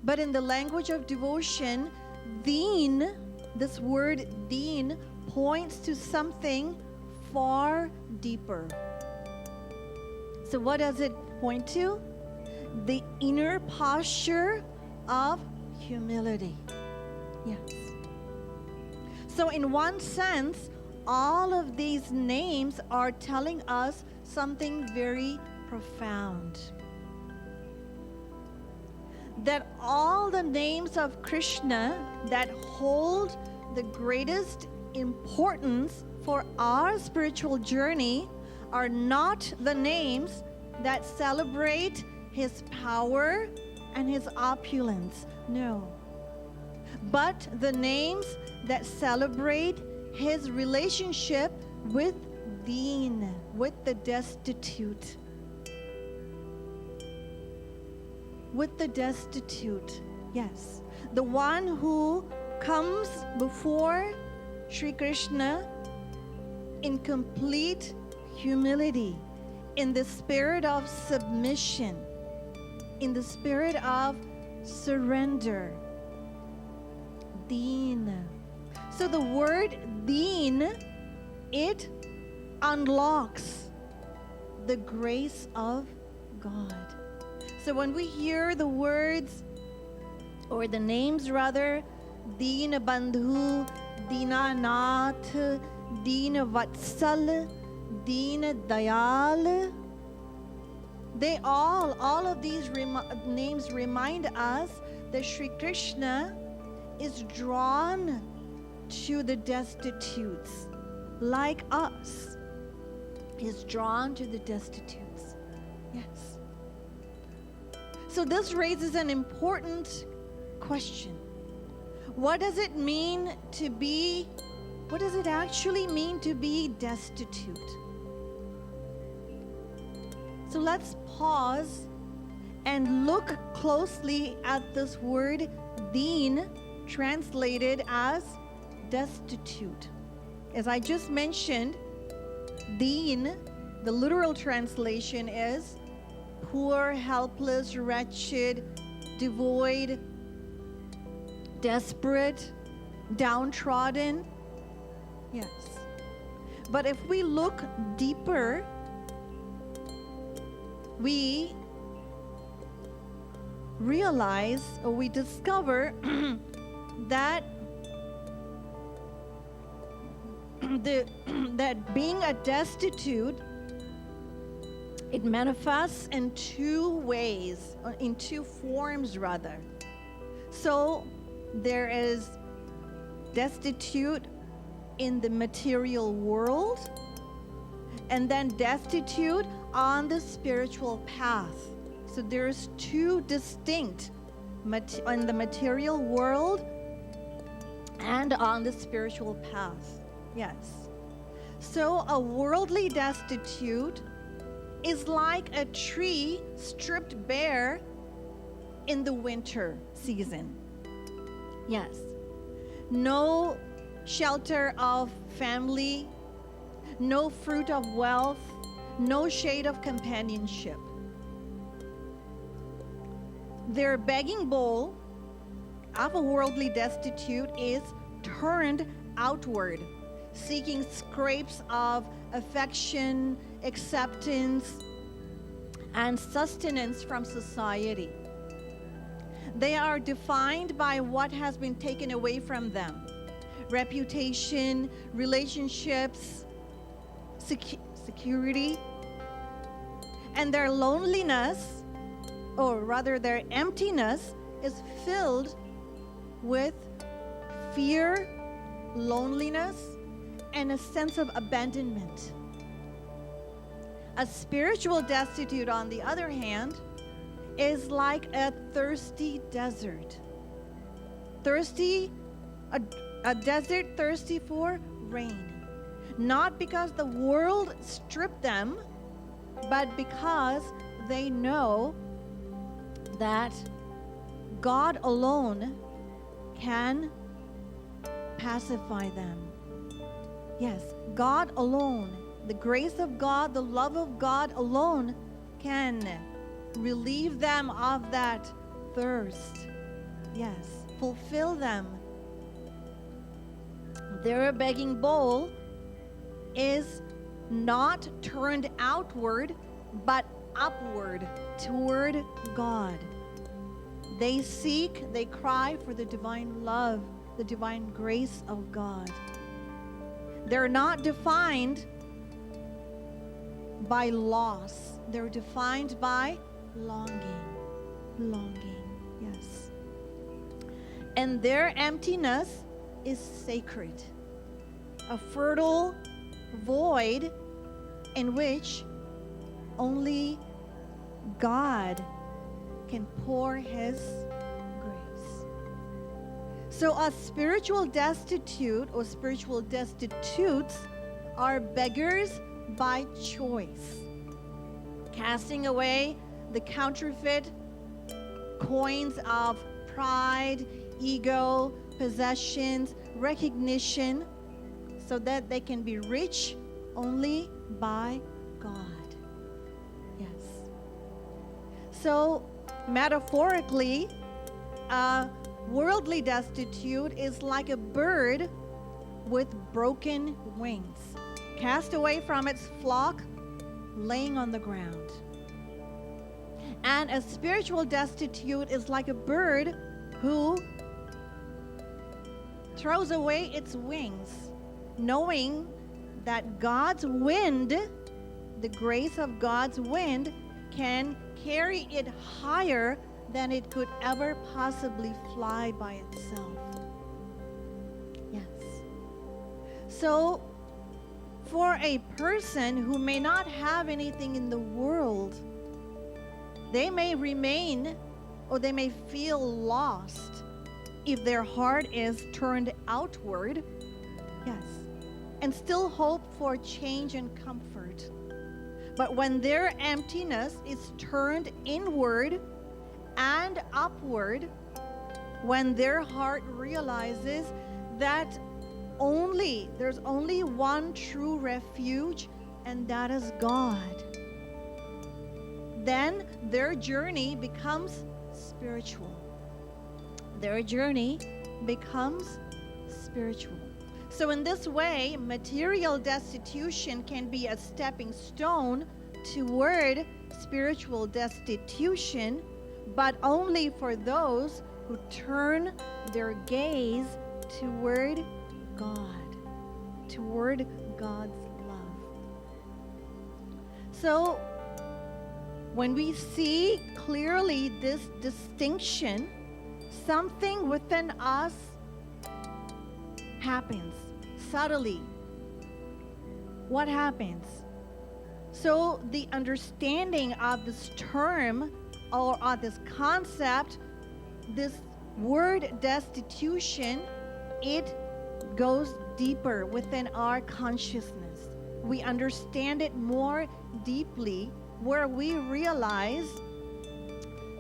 But in the language of devotion, deen, this word deen, points to something far deeper. So what does it point to? The inner posture of humility. Yes. So in one sense, all of these names are telling us something very profound. That all the names of Krishna that hold the greatest importance for our spiritual journey are not the names that celebrate his power and his opulence. No. But the names that celebrate his relationship with deen, with the destitute. With the destitute, yes. The one who comes before Sri Krishna in complete humility, in the spirit of submission, in the spirit of surrender. Deen. So the word deen, it unlocks the grace of God. So when we hear the words, or the names rather, Deen Bandhu, Deena Nath, Deen Vatsal, Deen Dayal, they all of these names remind us that Sri Krishna is drawn to the destitutes, like us. Is drawn to the destitutes. Yes. So this raises an important question. What does it actually mean to be destitute? So let's pause and look closely at this word deen, translated as destitute. As I just mentioned, deen, the literal translation is poor, helpless, wretched, devoid, desperate, downtrodden. Yes. But if we look deeper, we realize, or we discover that that being a destitute, it manifests in two ways, or in two forms rather. So there is destitute in the material world, and then destitute on the spiritual path. So there's two distinct in the material world and on the spiritual path. Yes. So a worldly destitute is like a tree stripped bare in the winter season. Yes. No shelter of family, no fruit of wealth, no shade of companionship. Their begging bowl of a worldly destitute is turned outward, seeking scrapes of affection, acceptance, and sustenance from society. They are defined by what has been taken away from them: reputation, relationships, security. And their loneliness, or rather their emptiness, is filled with fear, loneliness, and a sense of abandonment. A spiritual destitute, on the other hand, is like a thirsty desert. A desert thirsty for rain. Not because the world stripped them, but because they know that God alone can pacify them. Yes, God alone, the grace of God, the love of God alone can relieve them of that thirst. Yes, fulfill them. Their begging bowl is not turned outward, but upward toward God. They seek, they cry for the divine love, the divine grace of God. They're not defined by loss. They're defined by longing. Longing, yes. And their emptiness is sacred. A fertile void in which only God can pour His grace. So a spiritual destitute or spiritual destitutes are beggars by choice, casting away the counterfeit coins of pride, ego, possessions, recognition, so that they can be rich only by God. Yes. So, metaphorically, a worldly destitute is like a bird with broken wings, cast away from its flock, laying on the ground. And a spiritual destitute is like a bird who throws away its wings, knowing that God's wind, the grace of God's wind, can carry it higher than it could ever possibly fly by itself. Yes. So, for a person who may not have anything in the world, they may remain or they may feel lost if their heart is turned outward, yes, and still hope for change and comfort. But when their emptiness is turned inward and upward, when their heart realizes that there's only one true refuge, and that is God, then their journey becomes spiritual. Their journey becomes spiritual. So in this way, material destitution can be a stepping stone toward spiritual destitution, but only for those who turn their gaze toward God, toward God's love. So when we see clearly this distinction, something within us happens subtly. What happens? So the understanding of this term or of this concept, this word destitution, it goes deeper within our consciousness. We understand it more deeply, where we realize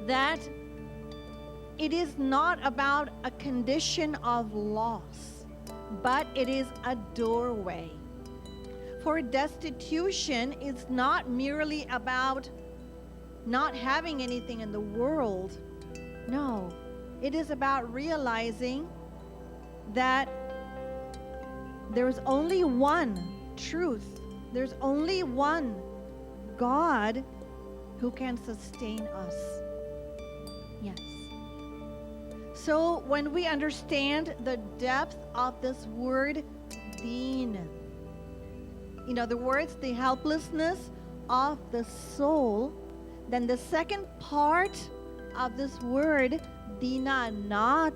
that it is not about a condition of loss, but it is a doorway. For destitution is not merely about not having anything in the world. No, it is about realizing that there's only one truth. There's only one God who can sustain us. Yes. So when we understand the depth of this word deen, in other words, the helplessness of the soul, then the second part of this word dina, not,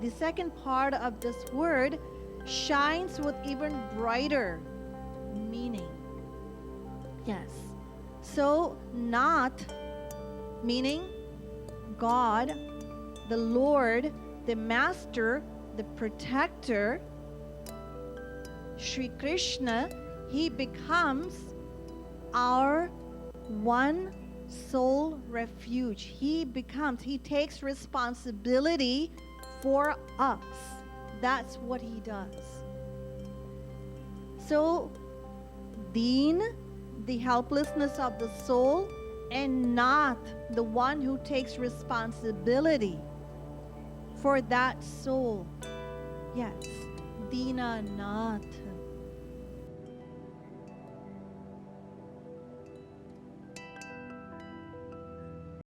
the second part of this word shines with even brighter meaning. Yes. So not meaning God, the Lord, the Master, the Protector, Sri Krishna, He becomes our one soul refuge. He takes responsibility for us. That's what He does. So, deen, the helplessness of the soul, and not, the one who takes responsibility for that soul. Yes, Dinanath.